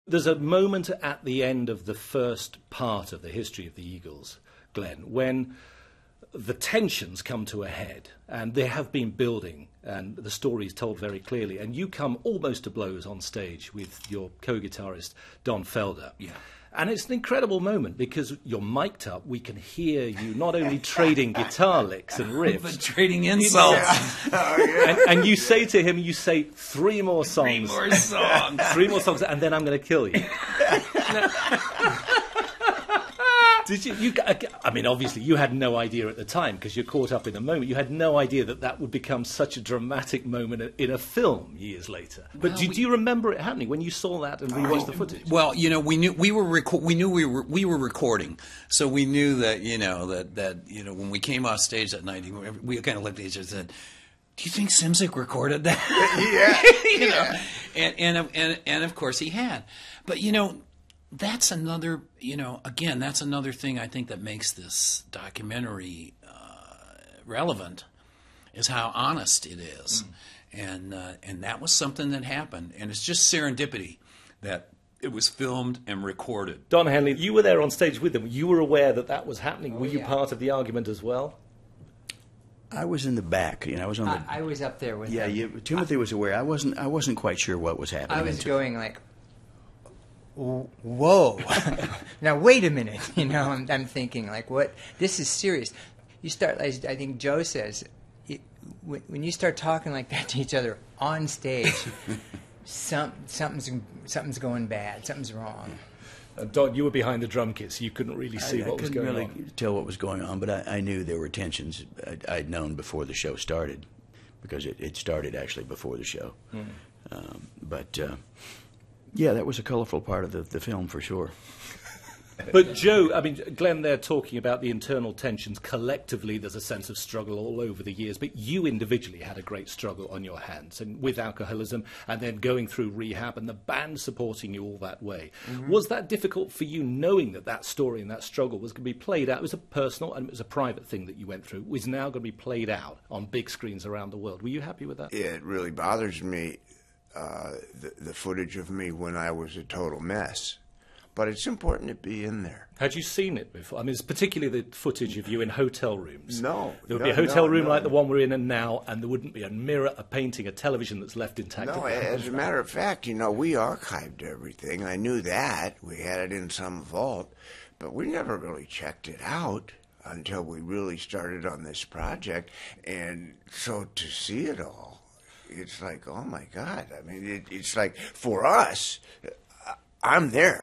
There's a moment at the end of the first part of the history of the Eagles, Glenn, when the tensions come to a head, and they have been building, and the story is told very clearly, and you come almost to blows on stage with your co-guitarist, Don Felder. Yeah. And it's an incredible moment because you're mic'd up. We can hear you not only trading guitar licks and riffs, but trading insults. And you say to him, you say, 3 more songs. 3 more songs. 3 more songs, and then I'm going to kill you. Did you? I mean, obviously, you had no idea at the time because you're caught up in the moment. You had no idea that that would become such a dramatic moment in a film years later. But do you remember it happening when you saw that and rewatched the footage? Well, you know, we were recording, so we knew that when we came off stage that night, we kind of looked at each other and said, "Do you think Simzik recorded that?" And of course he had, but that's another, again, that's another thing I think that makes this documentary relevant, is how honest it is. And that was something that happened. And it's just serendipity that it was filmed and recorded. Don Henley, you were there on stage with them. You were aware that that was happening. Were you part of the argument as well? I was in the back. I was on the. I was up there with them. Yeah, Timothy was aware. I wasn't quite sure what was happening. I was going like, whoa, now wait a minute, I'm thinking like, what, this is serious. You start, as I think Joe says, when you start talking like that to each other on stage, something's going bad, something's wrong. Don, you were behind the drum kit, so you couldn't really see what was going on. I couldn't really tell what was going on, but I knew there were tensions. I'd known before the show started, because it started actually before the show. Yeah, that was a colorful part of the film for sure. But Joe, I mean, Glenn, they're talking about the internal tensions. Collectively, there's a sense of struggle all over the years. But you individually had a great struggle on your hands, and with alcoholism, and then going through rehab, and the band supporting you all that way. Mm-hmm. Was that difficult for you, knowing that story and that struggle was going to be played out? It was a personal and it was a private thing that you went through. It was now going to be played out on big screens around the world. Were you happy with that? It really bothers me. The footage of me when I was a total mess. But it's important to be in there. Had you seen it before? I mean, it's particularly the footage of you in hotel rooms. No. There would be a hotel room like the one we're in now, and there wouldn't be a mirror, a painting, a television that's left intact. No, as a matter of fact, we archived everything. I knew that. We had it in some vault. But we never really checked it out until we really started on this project. And so to see it all, it's like, oh my God. I mean, it's like, for us, I'm there.